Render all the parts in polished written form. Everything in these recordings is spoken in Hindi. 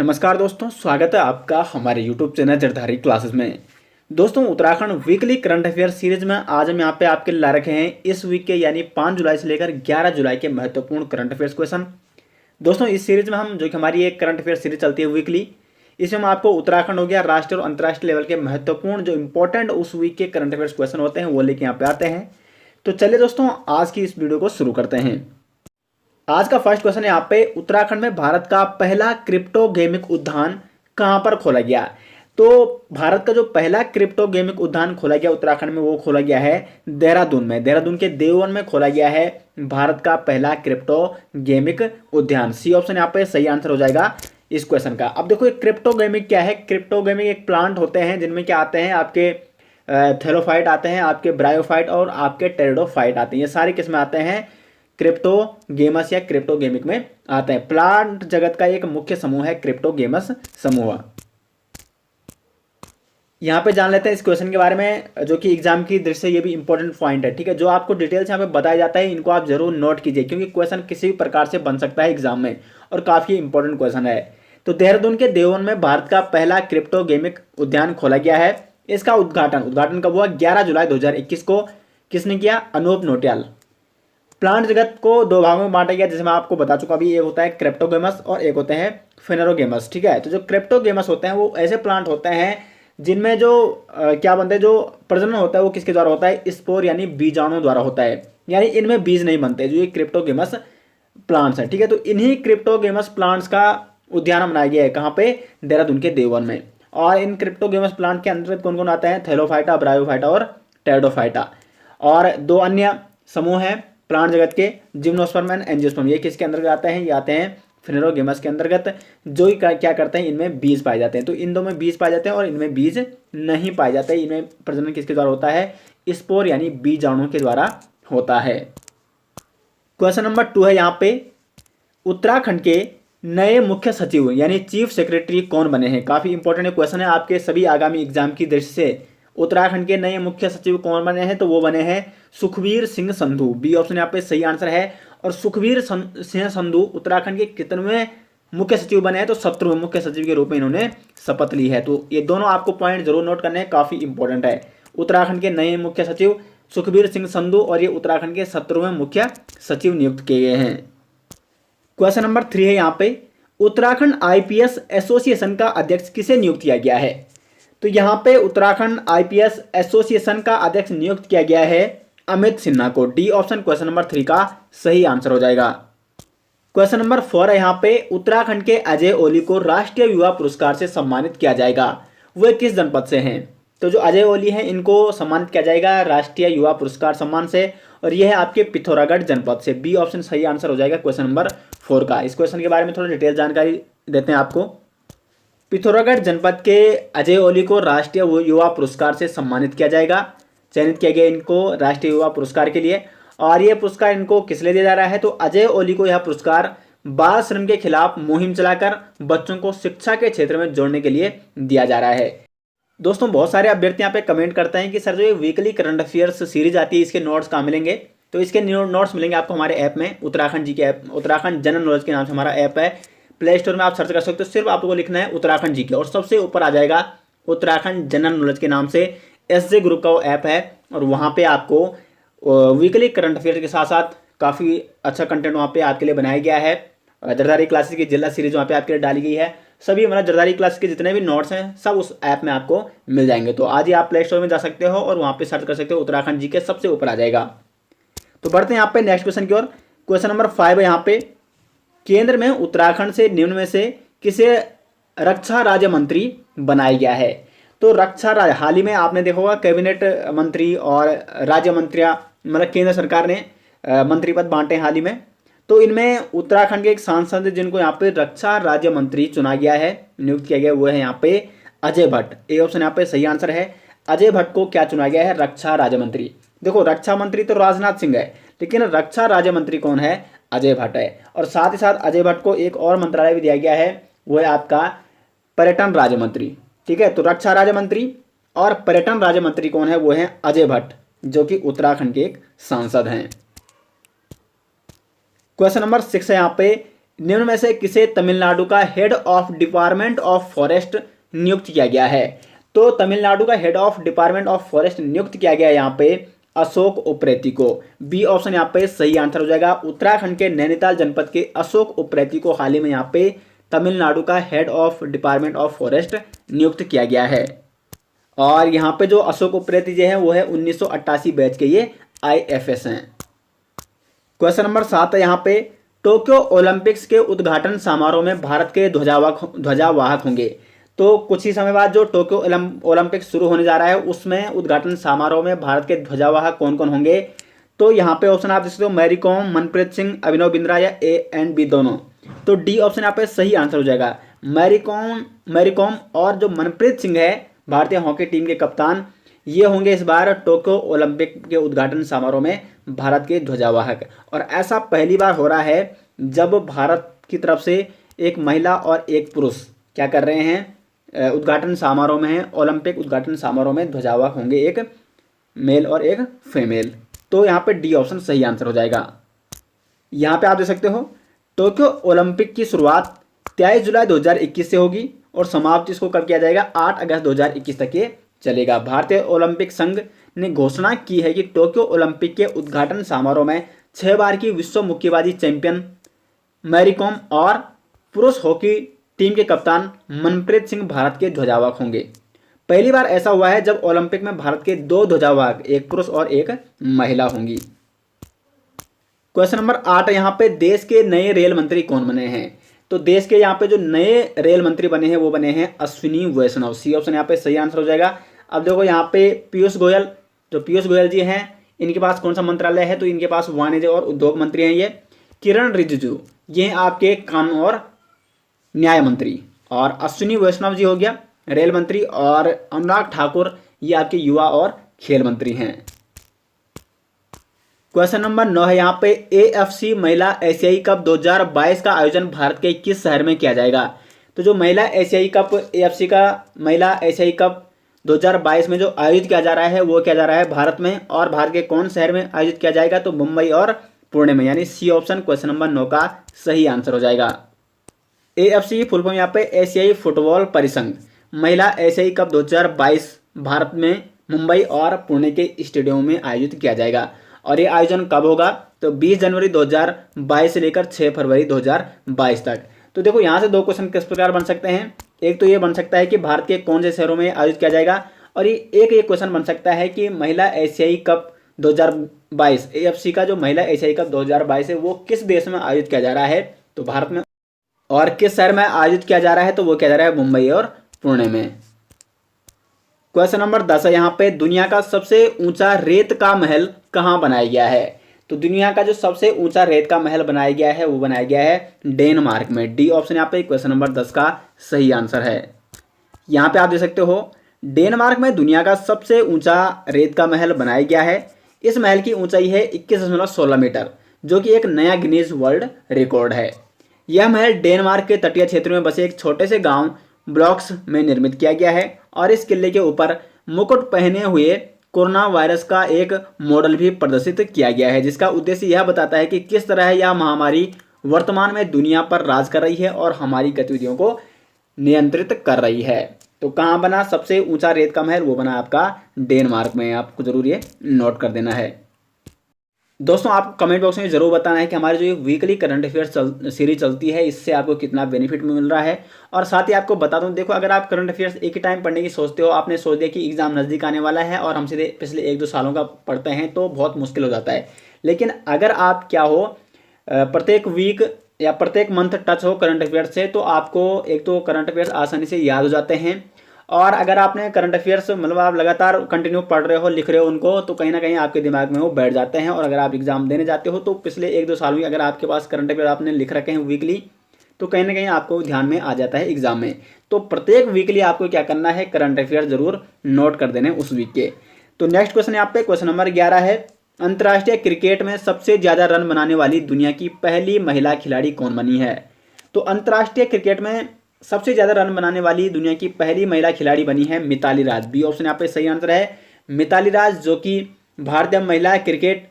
नमस्कार दोस्तों, स्वागत है आपका हमारे YouTube चैनल जरधारी क्लासेस में। दोस्तों, Uttarakhand weekly current affair series में आज हम यहाँ पे आपके ला रखे हैं इस वीक के यानी 5 जुलाई से लेकर 11 जुलाई के महत्वपूर्ण करंट अफेयर्स क्वेश्चन। दोस्तों, इस सीरीज में हम जो कि हमारी एक करंट अफेयर सीरीज चलती है वीकली, इसमें हम आपको उत्तराखंड हो गया, राष्ट्रीय और अंतर्राष्ट्रीय लेवल के महत्वपूर्ण जो इंपॉर्टेंट उस वीक के करंट अफेयर्स क्वेश्चन होते हैं वो लेके यहाँ पे आते हैं। तो चलिए दोस्तों, आज की इस वीडियो को शुरू करते हैं। आज का फर्स्ट क्वेश्चन है यहाँ पे, उत्तराखंड में भारत का पहला क्रिप्टो गेमिंग उद्यान कहां पर खोला गया? तो भारत का जो पहला क्रिप्टो गेमिंग उद्यान खोला गया उत्तराखंड में वो खोला गया है देहरादून में। देहरादून के देववन में खोला गया है भारत का पहला क्रिप्टो गेमिंग उद्यान। सी ऑप्शन यहाँ पे सही आंसर हो जाएगा इस क्वेश्चन का। अब देखो, क्रिप्टो गेमिंग क्या है? क्रिप्टो गेमिंग एक प्लांट होते हैं जिनमें क्या आते हैं, आपके थेलोफाइट आते हैं, आपके ब्रायोफाइट और आपके टेरिडोफाइट आते हैं। ये सारे किस्में आते हैं क्रिप्टो गेमस या क्रिप्टो गेमिंग में आते हैं। प्लांट जगत का एक मुख्य समूह है क्रिप्टो गेमस समूह। यहां पे जान लेते हैं इस क्वेश्चन के बारे में, जो कि एग्जाम की दृष्टि से ये भी इंपॉर्टेंट पॉइंट है। ठीक है, जो आपको डिटेल्स यहाँ पे बताया जाता है इनको आप जरूर नोट कीजिए, क्योंकि क्वेश्चन किसी भी प्रकार से बन सकता है एग्जाम में और काफी इंपॉर्टेंट क्वेश्चन है। तो देहरादून के देववन में भारत का पहला क्रिप्टो गेमिंग उद्यान खोला गया है। इसका उद्घाटन कब हुआ? 11 जुलाई 2021 को। किसने किया? अनूप नोटियाल। प्लांट जगत को दो भागों में बांटा गया, जैसे मैं आपको बता चुका अभी। एक होता है क्रिप्टोगेमस और एक होते हैं फेनेरोगेमस। ठीक है, तो जो क्रिप्टोगेमस होते हैं वो ऐसे प्लांट होते हैं जिनमें जो क्या बनते हैं, जो प्रजनन होता है वो किसके द्वारा होता है? स्पोर यानी बीजाणु द्वारा होता है, यानी इनमें बीज नहीं बनते जो ये क्रिप्टोगेमस प्लांट्स है। ठीक है, तो इन्हीं क्रिप्टोगेमस प्लांट्स का उद्यान बनाया गया है कहाँ पे? देहरादून के देववन में। और इन क्रिप्टोगेमस प्लांट के अंतर्गत कौन कौन आता है? थैलोफाइटा, ब्रायोफाइटा और टेरिडोफाइटा। और दो अन्य समूह हैं प्लांट जगत के, जिम्नोस्पर्म एंड एंजियोस्पर्म। ये किसके अंतर्गत आते हैं? ये आते हैं फेनेरोगेमस के अंतर्गत, जो क्या करते हैं, इनमें बीज पाए जाते हैं। तो इन दो में बीज पाए जाते हैं और इनमें बीज नहीं पाए जाते। इनमें प्रजनन किसके द्वारा होता है? स्पोर यानी बीजाणु के द्वारा होता है। क्वेश्चन नंबर 2 है यहाँ पे, उत्तराखंड के नए मुख्य सचिव यानी चीफ सेक्रेटरी कौन बने हैं? काफी इंपॉर्टेंट क्वेश्चन है आपके सभी आगामी एग्जाम की दृष्टि से। उत्तराखंड के नए मुख्य सचिव कौन बने हैं? तो वो बने हैं सुखबीर सिंह संधू। बी ऑप्शन यहाँ पे सही आंसर है। और सुखबीर सिंह संधू उत्तराखंड के कितने मुख्य सचिव बने हैं? तो 17वें मुख्य सचिव के रूप में इन्होंने शपथ ली है। तो ये दोनों आपको पॉइंट जरूर नोट करने हैं, काफी इंपॉर्टेंट है। उत्तराखंड के नए मुख्य सचिव सुखबीर सिंह संधू और ये उत्तराखंड के 17वें मुख्य सचिव नियुक्त किए गए हैं। क्वेश्चन नंबर 3 है यहाँ पे, उत्तराखंड आईपीएस एसोसिएशन का अध्यक्ष किसे नियुक्त किया गया है? तो यहाँ पे उत्तराखंड आईपीएस एसोसिएशन का अध्यक्ष नियुक्त किया गया है अमित सिन्हा को। डी ऑप्शन क्वेश्चन नंबर 3 का सही आंसर हो जाएगा। क्वेश्चन नंबर 4 है यहाँ पे, उत्तराखंड के अजय ओली को राष्ट्रीय युवा पुरस्कार से सम्मानित किया जाएगा। वे किस जनपद से हैं? तो जो अजय ओली हैं इनको सम्मानित किया जाएगा राष्ट्रीय युवा पुरस्कार सम्मान से, और यह है आपके पिथौरागढ़ जनपद से। बी ऑप्शन सही आंसर हो जाएगा क्वेश्चन नंबर 4 का। इस क्वेश्चन के बारे में थोड़ा डिटेल जानकारी देते हैं आपको। पिथौरागढ़ जनपद के अजय ओली को राष्ट्रीय युवा पुरस्कार से सम्मानित किया जाएगा। चयनित किया गया इनको राष्ट्रीय युवा पुरस्कार के लिए। और यह पुरस्कार इनको किस लिए दिया जा रहा है? तो अजय ओली को यह पुरस्कार बाल श्रम के खिलाफ मुहिम चलाकर बच्चों को शिक्षा के क्षेत्र में जोड़ने के लिए दिया जा रहा है। दोस्तों, बहुत सारे अभ्यर्थी यहाँ पे कमेंट करते हैं कि सर जो ये वीकली करंट अफेयर्स सीरीज आती है इसके नोट्स कहाँ मिलेंगे? तो इसके नोट्स मिलेंगे आपको हमारे ऐप में, उत्तराखंड जी के ऐप, उत्तराखंड जनरल नॉलेज के नाम से हमारा ऐप है। प्ले स्टोर में आप सर्च कर सकते हो, सिर्फ आपको लिखना है उत्तराखंड जी के, और सबसे ऊपर आ जाएगा उत्तराखंड जनरल नॉलेज के नाम से एसजे ग्रुप का वो ऐप है। और वहाँ पे आपको वीकली करंट अफेयर के साथ साथ काफ़ी अच्छा कंटेंट वहाँ पे आपके लिए बनाया गया है। जरदारी क्लासेस की जिला सीरीज वहाँ पे आपके लिए डाली गई है। सभी हमारा जरदारी क्लास के जितने भी नोट्स हैं सब उस ऐप में आपको मिल जाएंगे। तो आज ही आप प्ले स्टोर में जा सकते हो और वहाँ पे सर्च कर सकते हो, उत्तराखंड जी के सबसे ऊपर आ जाएगा। तो बढ़ते हैं यहाँ पे नेक्स्ट क्वेश्चन की ओर। क्वेश्चन नंबर 5 है यहाँ पे, केंद्र में उत्तराखंड से निम्न में से किसे रक्षा राज्य मंत्री बनाया गया है? तो रक्षा राज्य, हाल ही में आपने देखा होगा कैबिनेट मंत्री और राज्य मंत्रियां, मतलब केंद्र सरकार ने मंत्री पद बांटे हाल ही में। तो इनमें उत्तराखंड के एक सांसद जिनको यहाँ पे रक्षा राज्य मंत्री चुना गया है, नियुक्त किया गया, वो है यहाँ पे अजय भट्ट। ए ऑप्शन यहाँ पे सही आंसर है। अजय भट्ट को क्या चुना गया है? रक्षा राज्य मंत्री। देखो, रक्षा मंत्री तो राजनाथ सिंह है, लेकिन रक्षा राज्य मंत्री कौन है? अजय भट्ट है। और साथ ही साथ अजय भट्ट को एक और मंत्रालय भी दिया गया है, वो है आपका पर्यटन राज्य मंत्री। ठीक है, तो रक्षा राज्य मंत्री और पर्यटन राज्य मंत्री कौन है? वो है अजय भट्ट, जो कि उत्तराखंड के एक सांसद हैं। क्वेश्चन नंबर 6 है यहाँ पे, निम्न में से किसे तमिलनाडु का head of department of forest नियुक्त किया गया है? तो तमिलनाडु का head of department of forest नियुक्त किया गया है यहाँ पे अशोक उप्रेती को। बी ऑप्शन यहाँ पे सही आंसर हो जाएगा। उत्तराखंड के नैनीताल जनपद के अशोक उप्रेती को हाल ही में यहाँ पे तमिलनाडु का head of department of forest नियुक्त किया गया है। और यहाँ पे जो अशोक उप्रेती जी हैं वो है 1988 बैच के ये IFS हैं। क्वेश्चन नंबर 7 है यहाँ पे, टोक्यो ओलंपिक्स के उद्घाटन समारोह में भारत के ध्वजावाहक होंगे। तो कुछ ही समय बाद जो टोक्यो ओलंपिक्स शुरू होने जा रहा है उसमें उद्घाटन समारोह में भारत के ध्वजावाहक कौन कौन होंगे? तो यहाँ पे ऑप्शन आप देख सकते हो, मैरी कॉम, मनप्रीत सिंह, अभिनव बिंद्रा या A एंड B दोनों। तो डी ऑप्शन यहाँ पे सही आंसर हो जाएगा। मैरी कॉम और जो मनप्रीत सिंह है भारतीय हॉकी टीम के कप्तान, ये होंगे इस बार टोक्यो ओलंपिक के उद्घाटन समारोह में भारत के ध्वजावाहक। और ऐसा पहली बार हो रहा है जब भारत की तरफ से एक महिला और एक पुरुष क्या कर रहे हैं, उद्घाटन समारोह में है, ओलंपिक उद्घाटन समारोह में ध्वजावाहक होंगे, एक मेल और एक फीमेल। तो यहाँ पे डी ऑप्शन सही आंसर हो जाएगा। यहाँ पे आप देख सकते हो टोक्यो ओलंपिक की शुरुआत 23 जुलाई 2021 से होगी और समाप्ति इसको कब किया जाएगा? 8 अगस्त 2021 तक ये चलेगा। भारतीय ओलंपिक संघ ने घोषणा की है कि टोक्यो ओलंपिक के उद्घाटन समारोह में 6 बार की विश्व मुक्केबाजी चैंपियन मैरी कॉम और पुरुष हॉकी टीम के कप्तान मनप्रीत सिंह भारत के ध्वजावाहक होंगे। पहली बार ऐसा हुआ है जब ओलंपिक में भारत के 2 ध्वजावाहक, एक पुरुष और एक महिला होंगी। क्वेश्चन नंबर 8 यहाँ पे, देश के नए रेल मंत्री कौन बने हैं? तो देश के यहाँ पे जो नए रेल मंत्री बने हैं वो बने हैं अश्विनी वैष्णव। सी ऑप्शन यहाँ पे सही आंसर हो जाएगा। अब देखो यहाँ पे पीयूष गोयल जी हैं, इनके पास कौन सा मंत्रालय है? तो इनके पास वाणिज्य और उद्योग मंत्री हैं ये। किरण रिजिजू ये हैं आपके कानून और न्याय मंत्री। और अश्विनी वैष्णव जी हो गया रेल मंत्री। और अनुराग ठाकुर ये आपके युवा और खेल मंत्री हैं। क्वेश्चन नंबर 9 है यहाँ पे, AFC महिला एशियाई कप 2022 का आयोजन भारत के किस शहर में किया जाएगा? तो जो महिला एशियाई कप AFC का महिला एशियाई कप 2022 में जो आयोजित किया जा रहा है वो किया जा रहा है भारत में। और भारत के कौन शहर में आयोजित किया जाएगा? तो मुंबई और पुणे में, यानी सी ऑप्शन क्वेश्चन नंबर 9 का सही आंसर हो जाएगा। AFC की फुल फॉर्म यहाँ पे एशियाई फुटबॉल परिसंघ महिला एशियाई कप 2022 भारत में मुंबई और पुणे के स्टेडियम में आयोजित किया जाएगा। और ये आयोजन कब होगा? तो 20 जनवरी 2022 से लेकर 6 फरवरी 2022 तक। तो देखो यहाँ से 2 क्वेश्चन किस प्रकार बन सकते हैं। एक तो ये बन सकता है कि भारत के कौन से शहरों में आयोजित किया जाएगा, और ये क्वेश्चन बन सकता है कि महिला एशियाई कप 2022 AFC का जो महिला एशियाई कप 2022 है वो किस देश में आयोजित किया जा रहा है? तो भारत में। और किस शहर में आयोजित किया जा रहा है? तो वो किया जा रहा है मुंबई और पुणे में। क्वेश्चन नंबर 10 है यहाँ पे, दुनिया का सबसे ऊंचा रेत का महल कहाँ बनाया गया है? तो दुनिया का जो सबसे ऊंचा रेत का महल बनाया गया है वो बनाया गया है डेनमार्क में। डी ऑप्शन यहाँ पे क्वेश्चन नंबर 10 का सही आंसर है। यहाँ पे आप देख सकते हो डेनमार्क में दुनिया का सबसे ऊंचा रेत का महल बनाया गया है। इस महल की ऊंचाई है 21.16 मीटर, जो कि एक नया गिनीज वर्ल्ड रिकॉर्ड है। यह महल डेनमार्क के तटीय क्षेत्र में बसे एक छोटे से गांव ब्लॉक्स में निर्मित किया गया है। और इस किले के ऊपर मुकुट पहने हुए कोरोना वायरस का एक मॉडल भी प्रदर्शित किया गया है, जिसका उद्देश्य यह बताता है कि किस तरह यह महामारी वर्तमान में दुनिया पर राज कर रही है और हमारी गतिविधियों को नियंत्रित कर रही है। तो कहाँ बना सबसे ऊंचा रेत का महल? वो बना आपका डेनमार्क में। आपको जरूर ये नोट कर देना है। दोस्तों आपको कमेंट बॉक्स में ज़रूर बताना है कि हमारी जो ये वीकली करंट अफेयर्स सीरीज चलती है इससे आपको कितना बेनिफिट मिल रहा है। और साथ ही आपको बता दूं, देखो अगर आप करंट अफेयर्स एक ही टाइम पढ़ने की सोचते हो, आपने सोच दिया कि एग्जाम नज़दीक आने वाला है और हम सीधे पिछले 1-2 सालों का पढ़ते हैं तो बहुत मुश्किल हो जाता है। लेकिन अगर आप क्या हो प्रत्येक वीक या प्रत्येक मंथ टच हो करंट अफेयर्स से, तो आपको एक तो करंट अफेयर्स आसानी से याद हो जाते हैं। और अगर आपने करंट अफेयर्स मतलब आप लगातार कंटिन्यू पढ़ रहे हो, लिख रहे हो उनको, तो कहीं ना कहीं आपके दिमाग में वो बैठ जाते हैं। और अगर आप एग्जाम देने जाते हो तो पिछले 1-2 सालों में अगर आपके पास करंट अफेयर आपने लिख रखे हैं वीकली, तो कहीं ना कहीं आपको ध्यान में आ जाता है एग्जाम में। तो प्रत्येक वीकली आपको क्या करना है, करंट अफेयर जरूर नोट कर देने उस वीक के। तो नेक्स्ट क्वेश्चन यहाँ पे क्वेश्चन नंबर 11 है, अंतर्राष्ट्रीय क्रिकेट में सबसे ज्यादा रन बनाने वाली दुनिया की पहली महिला खिलाड़ी कौन बनी है? तो अंतर्राष्ट्रीय क्रिकेट में सबसे ज्यादा रन बनाने वाली दुनिया की पहली महिला खिलाड़ी बनी है मिताली राज। बी ऑप्शन यहाँ पे सही आंसर है। मिताली राज जो कि भारतीय महिला क्रिकेट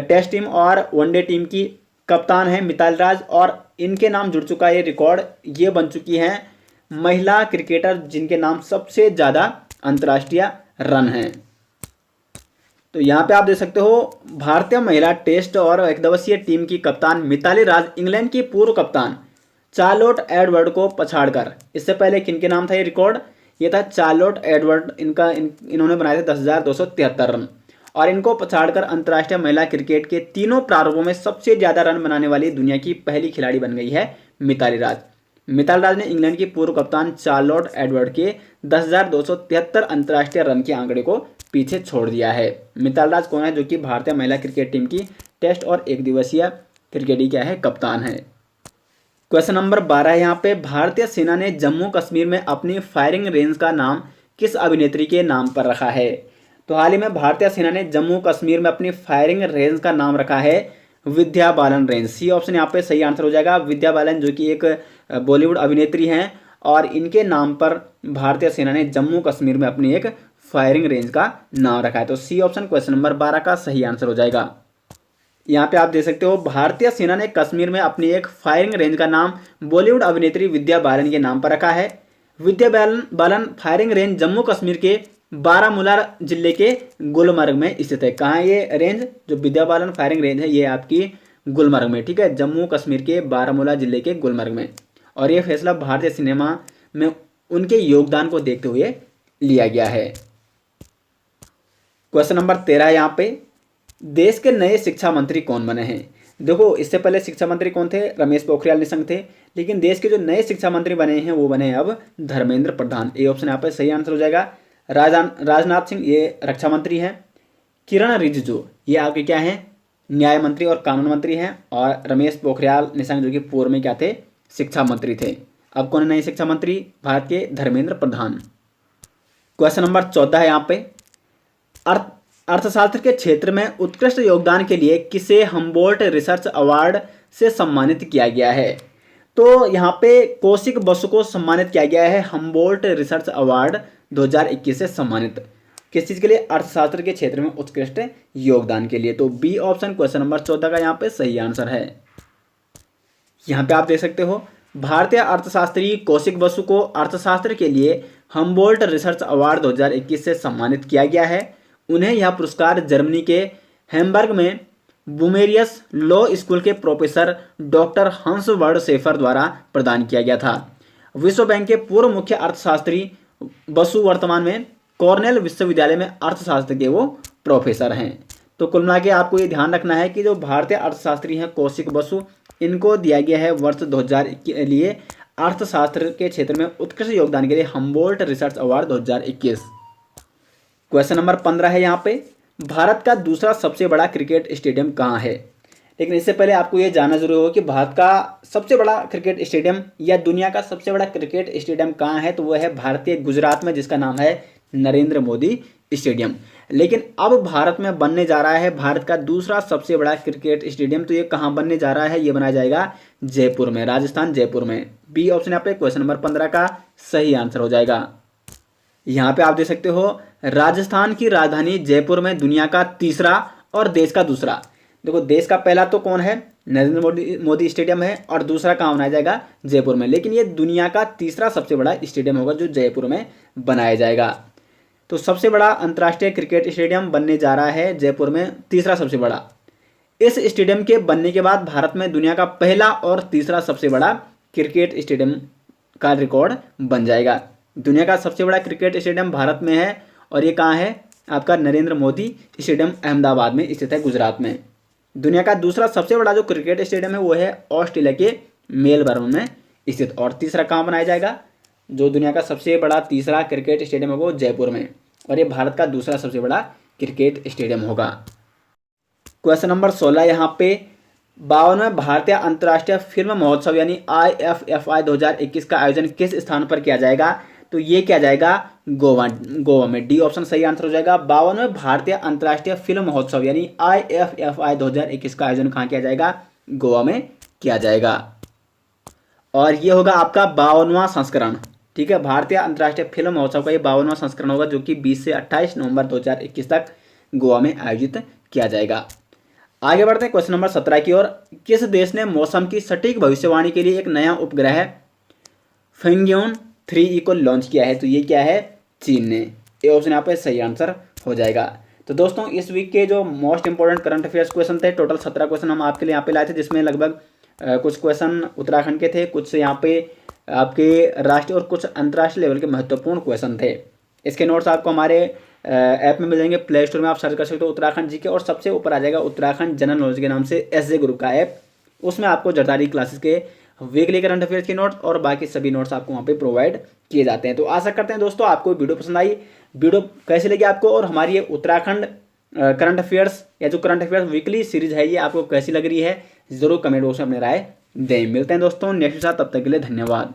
टेस्ट टीम और वनडे टीम की कप्तान है मिताली राज, और इनके नाम जुड़ चुका है ये रिकॉर्ड, ये बन चुकी हैं महिला क्रिकेटर जिनके नाम सबसे ज़्यादा अंतर्राष्ट्रीय रन हैं। तो यहाँ पे आप देख सकते हो भारतीय महिला टेस्ट और एकदिवसीय टीम की कप्तान मिताली राज इंग्लैंड की पूर्व कप्तान चार्लोट एडवर्ड को पछाड़कर, इससे पहले किनके नाम था ये रिकॉर्ड, ये था चार्लोट एडवर्ड, इन्होंने बनाए थे 10,273 रन, और इनको पछाड़कर अंतर्राष्ट्रीय महिला क्रिकेट के तीनों प्रारूपों में सबसे ज़्यादा रन बनाने वाली दुनिया की पहली खिलाड़ी बन गई है मिताली राज। मिताली राज ने इंग्लैंड की पूर्व कप्तान चार्लोट एडवर्ड के 10,273 अंतर्राष्ट्रीय रन के आंकड़े को पीछे छोड़ दिया है। मिताली राज कौन है, जो कि भारतीय महिला क्रिकेट टीम की टेस्ट और एक दिवसीय क्रिकेट की क्या है, कप्तान है। क्वेश्चन नंबर 12 यहाँ पे, भारतीय सेना ने जम्मू कश्मीर में अपनी फायरिंग रेंज का नाम किस अभिनेत्री के नाम पर रखा है। तो हाल ही में भारतीय सेना ने जम्मू कश्मीर में अपनी फायरिंग रेंज का नाम रखा है Vidya Balan range. C option यहाँ पे सही आंसर हो जाएगा। विद्या बालन जो कि एक बॉलीवुड अभिनेत्री हैं और इनके नाम पर भारतीय सेना ने जम्मू कश्मीर में अपनी एक फायरिंग रेंज का नाम रखा है। तो सी ऑप्शन क्वेश्चन नंबर 12 का सही आंसर हो जाएगा। यहाँ पे आप देख सकते हो भारतीय सेना ने कश्मीर में अपनी एक फायरिंग रेंज का नाम बॉलीवुड अभिनेत्री विद्या बालन के नाम पर रखा है। विद्या बालन फायरिंग रेंज जम्मू कश्मीर के बारामूला जिले के गुलमर्ग में स्थित है। कहाँ है ये रेंज, जो विद्या बालन फायरिंग रेंज है, ये आपकी गुलमर्ग में, ठीक है, जम्मू कश्मीर के बारामूला जिले के गुलमर्ग में। और ये फैसला भारतीय सिनेमा में उनके योगदान को देखते हुए लिया गया है। क्वेश्चन नंबर 13 यहाँ पे, देश के नए शिक्षा मंत्री कौन बने हैं। देखो इससे पहले शिक्षा मंत्री कौन थे, रमेश पोखरियाल निशंक थे, लेकिन देश के जो नए शिक्षा मंत्री बने हैं वो बने हैं अब धर्मेंद्र प्रधान। ए ऑप्शन यहाँ पे सही आंसर हो जाएगा। राजनाथ सिंह ये रक्षा मंत्री हैं। किरण रिजिजू ये आपके क्या हैं, न्याय मंत्री और कानून मंत्री हैं। और रमेश पोखरियाल निशंक जो कि पूर्व में क्या थे, शिक्षा मंत्री थे। अब कौन है नए शिक्षा मंत्री भारत के, धर्मेंद्र प्रधान। क्वेश्चन नंबर 14 है यहाँ पे, अर्थशास्त्र के क्षेत्र में उत्कृष्ट योगदान के लिए किसे हम्बोल्ट रिसर्च अवार्ड से सम्मानित किया गया है। तो यहाँ पे कौशिक बसु को सम्मानित किया गया है हम्बोल्ट रिसर्च अवार्ड 2021 से सम्मानित, किस चीज़ के लिए, अर्थशास्त्र के क्षेत्र में उत्कृष्ट योगदान के लिए। तो बी ऑप्शन क्वेश्चन नंबर 14 का यहाँ पे सही आंसर है। यहाँ पे आप देख सकते हो भारतीय अर्थशास्त्री कौशिक बसु को अर्थशास्त्र के लिए हम्बोल्ट रिसर्च अवार्ड 2021 से सम्मानित किया गया है। उन्हें यह पुरस्कार जर्मनी के हैम्बर्ग में बुमेरियस लॉ स्कूल के प्रोफेसर डॉक्टर हंस वर्ड शेफर द्वारा प्रदान किया गया था। विश्व बैंक के पूर्व मुख्य अर्थशास्त्री बसु वर्तमान में कॉर्नेल विश्वविद्यालय में अर्थशास्त्र के वो प्रोफेसर हैं। तो कुल मिला के आपको ये ध्यान रखना है कि जो भारतीय अर्थशास्त्री हैं कौशिक बसु, इनको दिया गया है वर्ष 2000 के लिए अर्थशास्त्र के क्षेत्र में उत्कृष्ट योगदान के लिए Humboldt research award 2021। Question number 15 है यहाँ पे, भारत का दूसरा सबसे बड़ा क्रिकेट स्टेडियम कहाँ है। लेकिन इससे पहले आपको ये जानना जरूरी होगा कि भारत का सबसे बड़ा क्रिकेट स्टेडियम या दुनिया का सबसे बड़ा क्रिकेट स्टेडियम कहाँ है। तो वह है भारतीय गुजरात में, जिसका नाम है नरेंद्र मोदी स्टेडियम। लेकिन अब भारत में बनने जा रहा है भारत का दूसरा सबसे बड़ा क्रिकेट स्टेडियम। तो ये कहाँ बनने जा रहा है, ये बनाया जाएगा जयपुर में, राजस्थान जयपुर में। बी ऑप्शन यहाँ पे क्वेश्चन नंबर 15 का सही आंसर हो जाएगा। यहाँ पे आप देख सकते हो राजस्थान की राजधानी जयपुर में दुनिया का तीसरा और देश का दूसरा, देखो देश का पहला तो कौन है, नरेंद्र मोदी स्टेडियम है, और दूसरा कहाँ बनाया जाएगा, जयपुर में। लेकिन ये दुनिया का तीसरा सबसे बड़ा स्टेडियम होगा जो जयपुर में बनाया जाएगा। तो सबसे बड़ा अंतर्राष्ट्रीय क्रिकेट स्टेडियम बनने जा रहा है जयपुर में, तीसरा सबसे बड़ा। इस स्टेडियम के बनने के बाद भारत में दुनिया का पहला और तीसरा सबसे बड़ा क्रिकेट स्टेडियम का रिकॉर्ड बन जाएगा। दुनिया का सबसे बड़ा क्रिकेट स्टेडियम भारत में है और ये कहाँ है, आपका नरेंद्र मोदी स्टेडियम अहमदाबाद में स्थित है, गुजरात में। दुनिया का दूसरा सबसे बड़ा जो क्रिकेट स्टेडियम है वो है ऑस्ट्रेलिया के मेलबर्न में स्थित। और तीसरा कहाँ बनाया जाएगा, जो दुनिया का सबसे बड़ा तीसरा क्रिकेट स्टेडियम होगा वो जयपुर में, और ये भारत का दूसरा सबसे बड़ा क्रिकेट स्टेडियम होगा। क्वेश्चन नंबर 16 यहाँ पे, 52वें भारतीय अंतर्राष्ट्रीय फिल्म महोत्सव यानी IFFI 2021 का आयोजन किस स्थान पर किया जाएगा। तो ये किया जाएगा गोवा में। डी ऑप्शन सही आंसर हो जाएगा। 52वें भारतीय अंतर्राष्ट्रीय फिल्म महोत्सव यानी IFFI 2021 का आयोजन कहाँ किया जाएगा, गोवा में किया जाएगा। और ये होगा आपका 52वां संस्करण, ठीक है। भारतीय अंतर्राष्ट्रीय फिल्म महोत्सव का ये 52वां संस्करण होगा जो कि 20 से 28 नवंबर 2021 तक गोवा में आयोजित किया जाएगा। आगे बढ़ते हैं क्वेश्चन नंबर 17 की ओर। किस देश ने मौसम की सटीक भविष्यवाणी के लिए एक नया उपग्रह फेंगयोन 3E को लॉन्च किया है? तो ये क्या है? चीन ने। ये ऑप्शन यहाँ पे सही आंसर हो जाएगा। तो दोस्तों इस वीक के जो most important current affairs question थे, टोटल 17 क्वेश्चन हम आपके लिए यहाँ पे लाए थे, जिसमें लगभग कुछ क्वेश्चन उत्तराखंड के थे, कुछ यहाँ पे आपके राष्ट्रीय और कुछ अंतर्राष्ट्रीय लेवल के महत्वपूर्ण क्वेश्चन थे। इसके नोट्स आपको हमारे ऐप में मिल जाएंगे, प्ले स्टोर में आप सर्च कर सकते हो उत्तराखंड जी के, और सबसे ऊपर आ जाएगा उत्तराखंड जनरल नॉलेज के नाम से एसजे ग्रुप का ऐप। उसमें आपको जरदारी क्लासेस के वीकली करंट अफेयर्स के नोट्स और बाकी सभी नोट्स आपको वहाँ पे प्रोवाइड किए जाते हैं। तो आशा करते हैं दोस्तों आपको वीडियो पसंद आई। वीडियो कैसी लगी आपको, और हमारी ये उत्तराखंड करंट अफेयर्स या जो करंट अफेयर्स वीकली सीरीज है ये आपको कैसी लग रही है, जरूर कमेंट बॉक्स में अपनी राय दें। मिलते हैं दोस्तों नेक्स्ट के साथ, तब तक के लिए धन्यवाद।